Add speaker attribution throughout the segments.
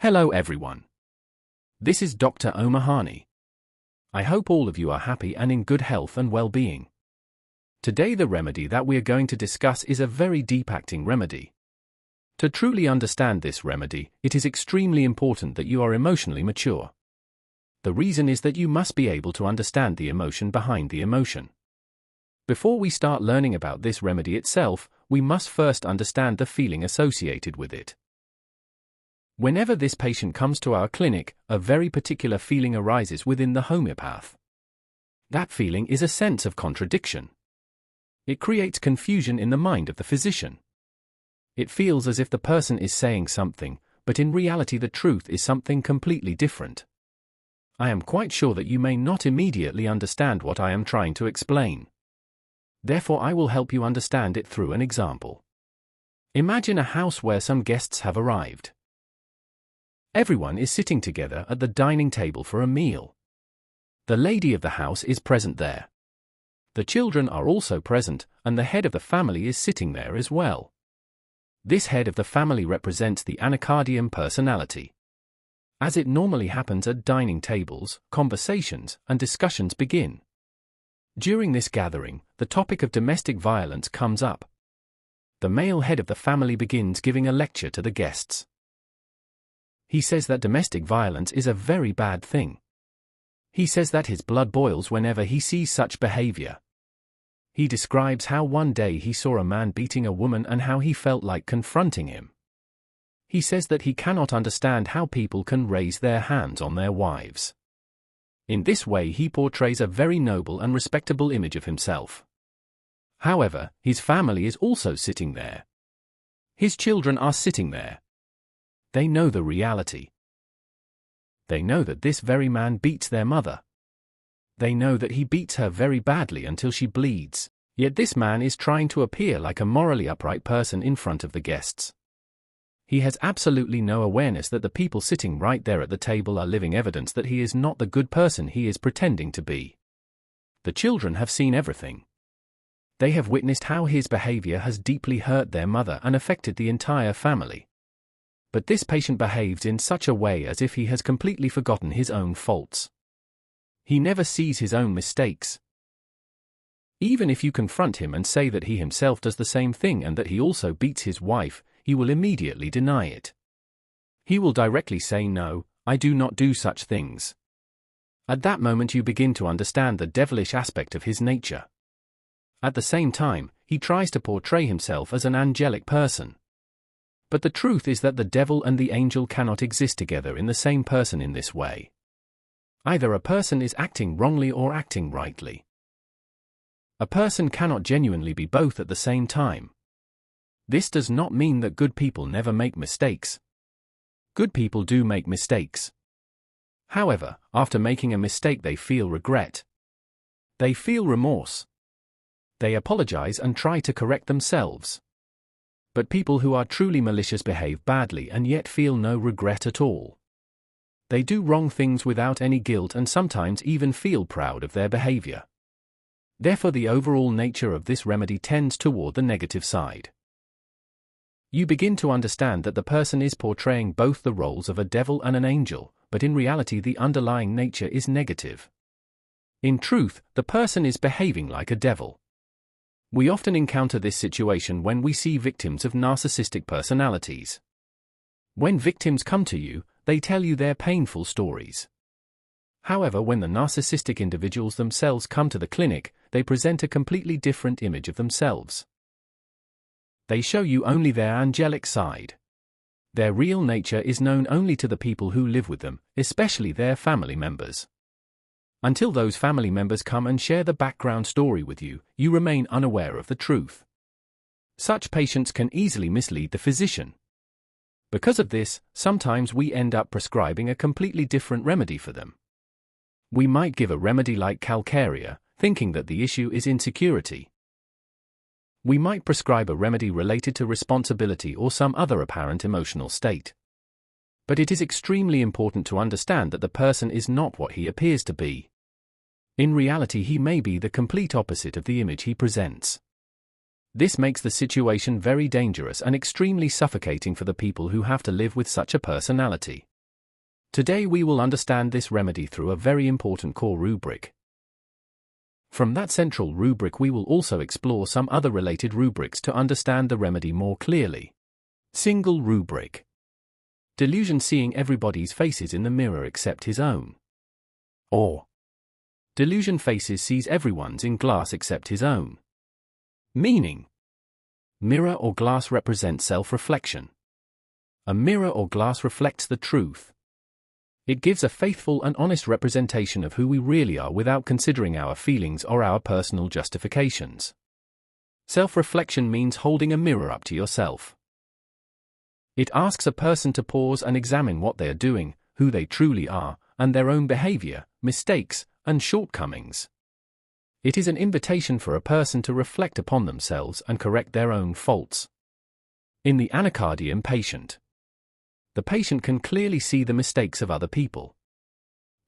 Speaker 1: Hello everyone. This is Dr. O'Mahony. I hope all of you are happy and in good health and well-being. Today the remedy that we are going to discuss is a very deep-acting remedy. To truly understand this remedy, it is extremely important that you are emotionally mature. The reason is that you must be able to understand the emotion behind the emotion. Before we start learning about this remedy itself, we must first understand the feeling associated with it. Whenever this patient comes to our clinic, a very particular feeling arises within the homeopath. That feeling is a sense of contradiction. It creates confusion in the mind of the physician. It feels as if the person is saying something, but in reality the truth is something completely different. I am quite sure that you may not immediately understand what I am trying to explain. Therefore I will help you understand it through an example. Imagine a house where some guests have arrived. Everyone is sitting together at the dining table for a meal. The lady of the house is present there. The children are also present, and the head of the family is sitting there as well. This head of the family represents the ANACARDIUM personality. As it normally happens at dining tables, conversations and discussions begin. During this gathering, the topic of domestic violence comes up. The male head of the family begins giving a lecture to the guests. He says that domestic violence is a very bad thing. He says that his blood boils whenever he sees such behavior. He describes how one day he saw a man beating a woman and how he felt like confronting him. He says that he cannot understand how people can raise their hands on their wives. In this way he portrays a very noble and respectable image of himself. However, his family is also sitting there. His children are sitting there. They know the reality. They know that this very man beats their mother. They know that he beats her very badly until she bleeds, yet this man is trying to appear like a morally upright person in front of the guests. He has absolutely no awareness that the people sitting right there at the table are living evidence that he is not the good person he is pretending to be. The children have seen everything. They have witnessed how his behavior has deeply hurt their mother and affected the entire family. But this patient behaves in such a way as if he has completely forgotten his own faults. He never sees his own mistakes. Even if you confront him and say that he himself does the same thing and that he also beats his wife, he will immediately deny it. He will directly say, "No, I do not do such things." At that moment you begin to understand the devilish aspect of his nature. At the same time, he tries to portray himself as an angelic person. But the truth is that the devil and the angel cannot exist together in the same person in this way. Either a person is acting wrongly or acting rightly. A person cannot genuinely be both at the same time. This does not mean that good people never make mistakes. Good people do make mistakes. However, after making a mistake they feel regret. They feel remorse. They apologize and try to correct themselves. But people who are truly malicious behave badly and yet feel no regret at all. They do wrong things without any guilt and sometimes even feel proud of their behavior. Therefore the overall nature of this remedy tends toward the negative side. You begin to understand that the person is portraying both the roles of a devil and an angel, but in reality the underlying nature is negative. In truth, the person is behaving like a devil. We often encounter this situation when we see victims of narcissistic personalities. When victims come to you, they tell you their painful stories. However, when the narcissistic individuals themselves come to the clinic, they present a completely different image of themselves. They show you only their angelic side. Their real nature is known only to the people who live with them, especially their family members. Until those family members come and share the background story with you, you remain unaware of the truth. Such patients can easily mislead the physician. Because of this, sometimes we end up prescribing a completely different remedy for them. We might give a remedy like calcarea, thinking that the issue is insecurity. We might prescribe a remedy related to responsibility or some other apparent emotional state. But it is extremely important to understand that the person is not what he appears to be. In reality, he may be the complete opposite of the image he presents. This makes the situation very dangerous and extremely suffocating for the people who have to live with such a personality. Today we will understand this remedy through a very important core rubric. From that central rubric we will also explore some other related rubrics to understand the remedy more clearly. Single rubric. Delusion: seeing everybody's faces in the mirror except his own. Or delusion: faces sees everyone's in glass except his own. Meaning: mirror or glass represents self-reflection. A mirror or glass reflects the truth. It gives a faithful and honest representation of who we really are without considering our feelings or our personal justifications. Self-reflection means holding a mirror up to yourself. It asks a person to pause and examine what they are doing, who they truly are, and their own behavior, mistakes, and shortcomings. It is an invitation for a person to reflect upon themselves and correct their own faults. In the ANACARDIUM patient, the patient can clearly see the mistakes of other people.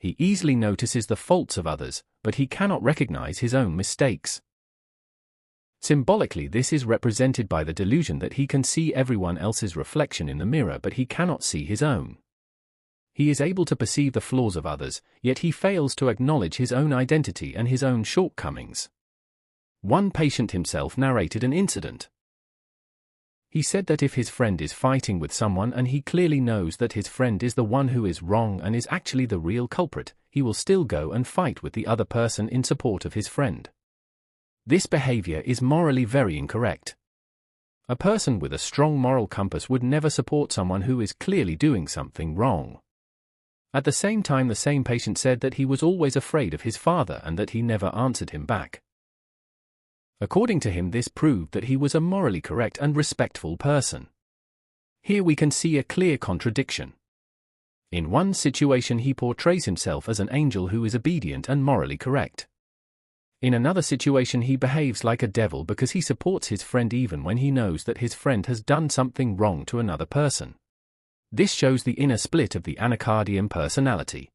Speaker 1: He easily notices the faults of others, but he cannot recognize his own mistakes. Symbolically, this is represented by the delusion that he can see everyone else's reflection in the mirror but he cannot see his own. He is able to perceive the flaws of others, yet he fails to acknowledge his own identity and his own shortcomings. One patient himself narrated an incident. He said that if his friend is fighting with someone and he clearly knows that his friend is the one who is wrong and is actually the real culprit, he will still go and fight with the other person in support of his friend. This behavior is morally very incorrect. A person with a strong moral compass would never support someone who is clearly doing something wrong. At the same time, the same patient said that he was always afraid of his father and that he never answered him back. According to him, this proved that he was a morally correct and respectful person. Here we can see a clear contradiction. In one situation he portrays himself as an angel who is obedient and morally correct. In another situation he behaves like a devil because he supports his friend even when he knows that his friend has done something wrong to another person. This shows the inner split of the ANACARDIUM personality.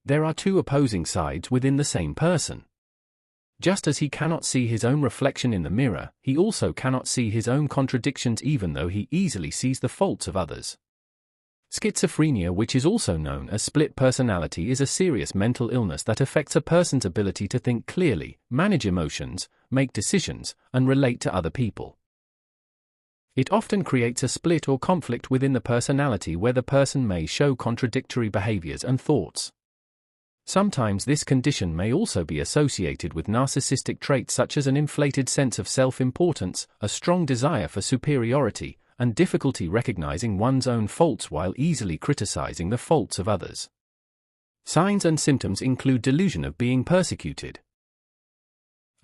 Speaker 1: There are two opposing sides within the same person. Just as he cannot see his own reflection in the mirror, he also cannot see his own contradictions even though he easily sees the faults of others. Schizophrenia, which is also known as split personality, is a serious mental illness that affects a person's ability to think clearly, manage emotions, make decisions, and relate to other people. It often creates a split or conflict within the personality where the person may show contradictory behaviors and thoughts. Sometimes this condition may also be associated with narcissistic traits such as an inflated sense of self-importance, a strong desire for superiority, and difficulty recognizing one's own faults while easily criticizing the faults of others. Signs and symptoms include delusion of being persecuted.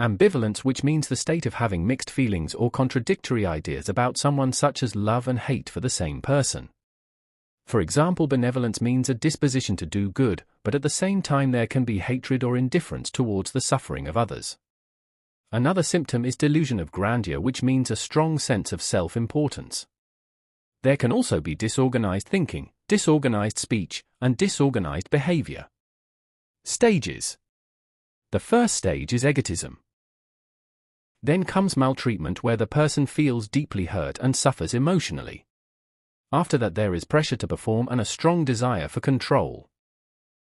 Speaker 1: Ambivalence, which means the state of having mixed feelings or contradictory ideas about someone such as love and hate for the same person. For example, benevolence means a disposition to do good, but at the same time there can be hatred or indifference towards the suffering of others. Another symptom is delusion of grandeur, which means a strong sense of self-importance. There can also be disorganized thinking, disorganized speech, and disorganized behavior. Stages. The first stage is egotism. Then comes maltreatment, where the person feels deeply hurt and suffers emotionally. After that there is pressure to perform and a strong desire for control.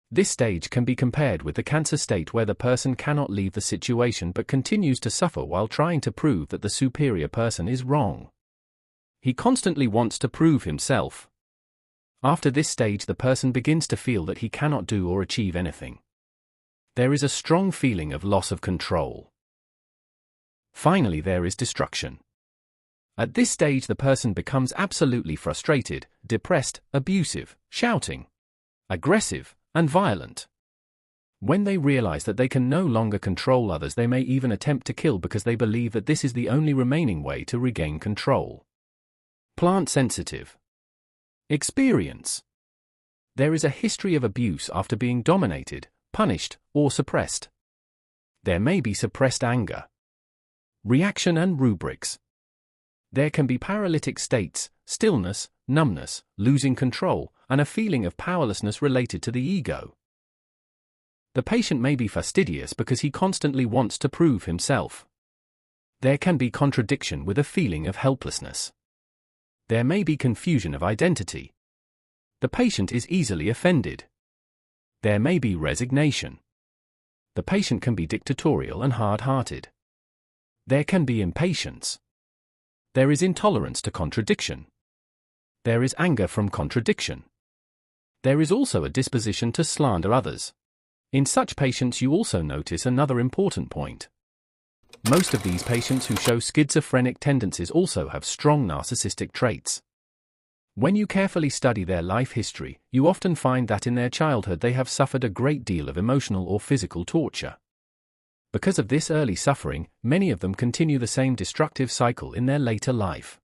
Speaker 1: This stage can be compared with the cancer state, where the person cannot leave the situation but continues to suffer while trying to prove that the superior person is wrong. He constantly wants to prove himself. After this stage the person begins to feel that he cannot do or achieve anything. There is a strong feeling of loss of control. Finally, there is destruction. At this stage the person becomes absolutely frustrated, depressed, abusive, shouting, aggressive, and violent. When they realize that they can no longer control others, they may even attempt to kill because they believe that this is the only remaining way to regain control. Plant-sensitive. Experience. There is a history of abuse after being dominated, punished, or suppressed. There may be suppressed anger. Reaction and rubrics. There can be paralytic states, stillness, numbness, losing control, and a feeling of powerlessness related to the ego. The patient may be fastidious because he constantly wants to prove himself. There can be contradiction with a feeling of helplessness. There may be confusion of identity. The patient is easily offended. There may be resignation. The patient can be dictatorial and hard-hearted. There can be impatience. There is intolerance to contradiction. There is anger from contradiction. There is also a disposition to slander others. In such patients you also notice another important point. Most of these patients who show schizophrenic tendencies also have strong narcissistic traits. When you carefully study their life history, you often find that in their childhood they have suffered a great deal of emotional or physical torture. Because of this early suffering, many of them continue the same destructive cycle in their later life.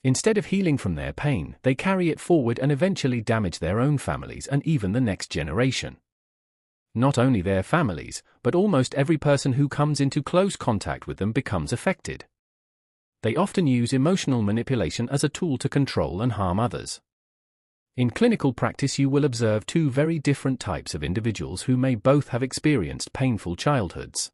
Speaker 1: Instead of healing from their pain, they carry it forward and eventually damage their own families and even the next generation. Not only their families, but almost every person who comes into close contact with them becomes affected. They often use emotional manipulation as a tool to control and harm others. In clinical practice you will observe two very different types of individuals who may both have experienced painful childhoods.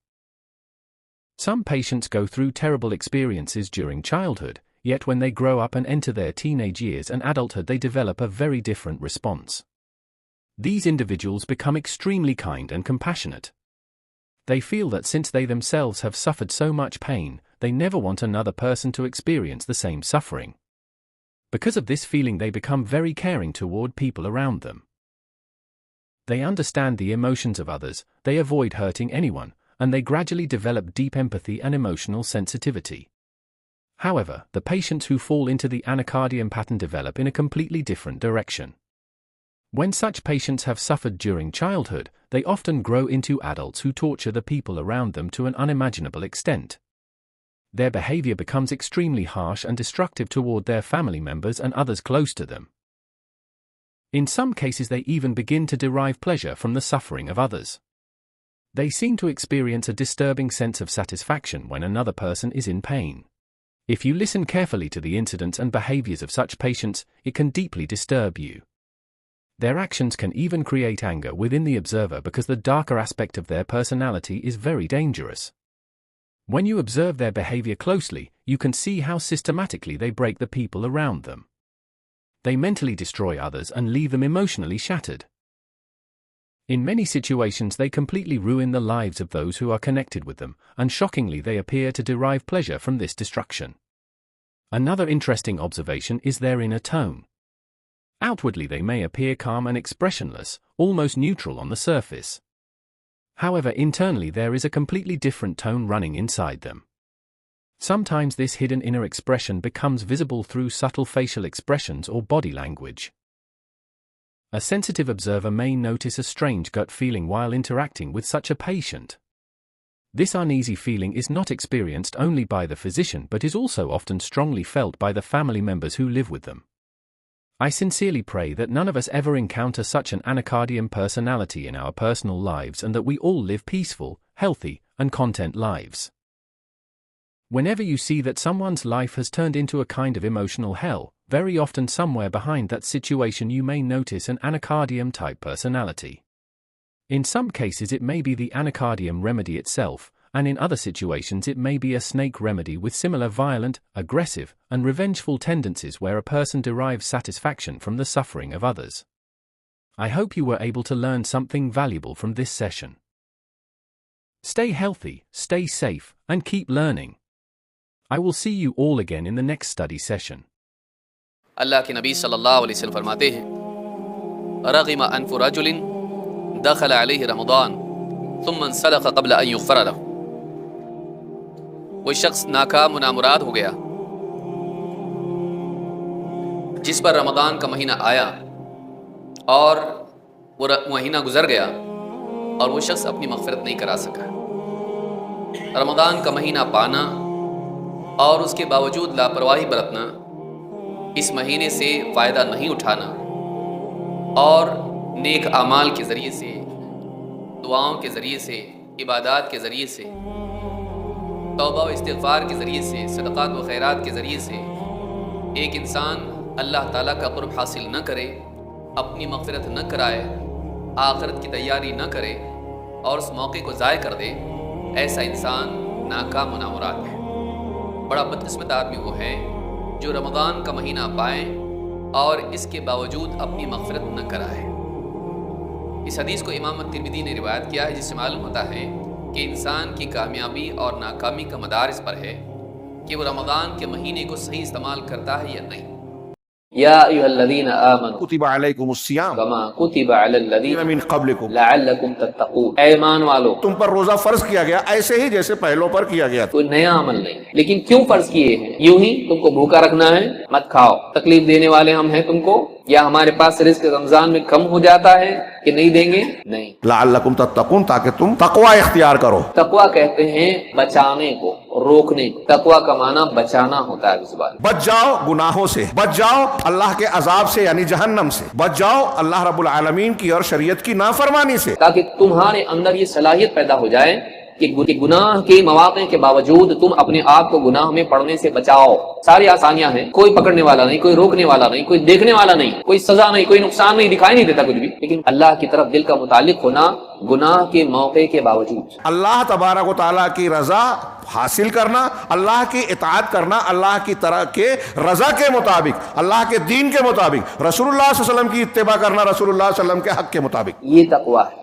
Speaker 1: Some patients go through terrible experiences during childhood, yet when they grow up and enter their teenage years and adulthood they develop a very different response. These individuals become extremely kind and compassionate. They feel that since they themselves have suffered so much pain, they never want another person to experience the same suffering. Because of this feeling they become very caring toward people around them. They understand the emotions of others, they avoid hurting anyone, and they gradually develop deep empathy and emotional sensitivity. However, the patients who fall into the ANACARDIUM pattern develop in a completely different direction. When such patients have suffered during childhood, they often grow into adults who torture the people around them to an unimaginable extent. Their behavior becomes extremely harsh and destructive toward their family members and others close to them. In some cases they even begin to derive pleasure from the suffering of others. They seem to experience a disturbing sense of satisfaction when another person is in pain. If you listen carefully to the incidents and behaviors of such patients, it can deeply disturb you. Their actions can even create anger within the observer because the darker aspect of their personality is very dangerous. When you observe their behavior closely, you can see how systematically they break the people around them. They mentally destroy others and leave them emotionally shattered. In many situations they completely ruin the lives of those who are connected with them, and shockingly they appear to derive pleasure from this destruction. Another interesting observation is their inner tone. Outwardly they may appear calm and expressionless, almost neutral on the surface. However, internally there is a completely different tone running inside them. Sometimes this hidden inner expression becomes visible through subtle facial expressions or body language. A sensitive observer may notice a strange gut feeling while interacting with such a patient. This uneasy feeling is not experienced only by the physician but is also often strongly felt by the family members who live with them. I sincerely pray that none of us ever encounter such an ANACARDIUM personality in our personal lives and that we all live peaceful, healthy, and content lives. Whenever you see that someone's life has turned into a kind of emotional hell, very often somewhere behind that situation you may notice an ANACARDIUM type personality. In some cases it may be the ANACARDIUM remedy itself, and in other situations it may be a snake remedy with similar violent, aggressive, and revengeful tendencies where a person derives satisfaction from the suffering of others. I hope you were able to learn something valuable from this session. Stay healthy, stay safe, and keep learning. I will see you all again in the next study session.
Speaker 2: अल्लाह के नबी सल्लल्लाहु अलैहि वसल्लम फरमाते हैं, रग़िम अनफ़ु रजुलिन दख़ल अलैहि रमज़ान थुम्मा इंसलख़ क़ब्ल अन युग़फ़र लहु। कोई शख्स नाकाम नामुराद हो गया जिस पर रमज़ान का महीना आया और वो महीना गुजर गया और वो शख्स अपनी मग़फ़िरत नहीं करा सका। रमज़ान का महीना पाना और उसके बावजूद लापरवाही बरतना, इस महीने से फ़ायदा नहीं उठाना और नेक आमाल के ज़रिए से, दुआओं के ज़रिए से, इबादात के ज़रिए से, तौबा व इस्तिग़फ़ार के ज़रिए से, सदक़ात व खैरात के ज़रिए से एक इंसान अल्लाह ताला का क़ुर्ब हासिल न करे, अपनी मग़फ़िरत न कराए, आखिरत की तैयारी न करे और उस मौके को ज़ाय कर दे, ऐसा इंसान नाकाम नामुराद है। बड़ा बदकिस्मत आदमी वो है जो रमज़ान का महीना पाए اور اس کے باوجود اپنی مغفرت نہ کرائے۔ اس حدیث کو امام ترمذی نے روایت کیا ہے، جس سے معلوم ہوتا ہے کہ انسان کی کامیابی اور ناکامی کا مدار اس پر ہے کہ وہ رمضان کے مہینے کو صحیح استعمال کرتا ہے یا نہیں۔ یا ایھا الذین آمنوا
Speaker 3: کتب علیکم الصیام
Speaker 2: کما کتب علی الذین
Speaker 3: من قبلکم
Speaker 2: لعلکم تتقون، اے ایمان والو
Speaker 3: تم پر روزہ فرض کیا گیا ایسے ہی جیسے پہلوں پر کیا گیا تھا۔
Speaker 2: کوئی نیا عمل نہیں، لیکن کیوں فرض کیے ہیں؟ یوں ہی تم کو بھوکا رکھنا ہے، مت کھاؤ، تکلیف دینے والے ہم ہیں تم کو، یا ہمارے پاس رزق رمضان میں کم ہو جاتا ہے کہ نہیں دیں گے؟ نہیں۔
Speaker 3: لعلکم تتقون، تاکہ تم تقوی اختیار کرو۔
Speaker 2: تقویٰ کہتے ہیں بچانے کو، روکنے کو۔ تقویٰ کا معنی بچانا ہوتا ہے اس بات۔
Speaker 3: بچ جاؤ گناہوں سے، بچ جاؤ اللہ کے عذاب سے یعنی جہنم سے، بچ جاؤ اللہ رب العالمین کی اور شریعت کی نافرمانی سے،
Speaker 2: تاکہ تمہارے اندر یہ صلاحیت پیدا ہو جائے کہ گناہ کے مواقع کے باوجود تم اپنے آپ کو گناہ میں پڑنے سے بچاؤ۔ ساری آسانیاں ہیں، کوئی پکڑنے والا نہیں، کوئی روکنے والا نہیں، کوئی دیکھنے والا نہیں، کوئی سزا نہیں، کوئی نقصان نہیں، دکھائی نہیں دیتا کچھ بھی، لیکن اللہ کی طرف دل کا متعلق ہونا گناہ کے موقع کے باوجود۔
Speaker 3: اللہ تبارک و تعالیٰ کی رضا حاصل کرنا، اللہ کی اطاعت کرنا، اللہ کی طرح کے رضا کے مطابق، اللہ کے دین کے مطابق، رسول اللہ صلی اللہ علیہ وسلم کی اتباع کرنا، رسول اللہ صلی اللہ علیہ وسلم کے حق کے مطابق۔
Speaker 2: یہ تقویٰ ہے۔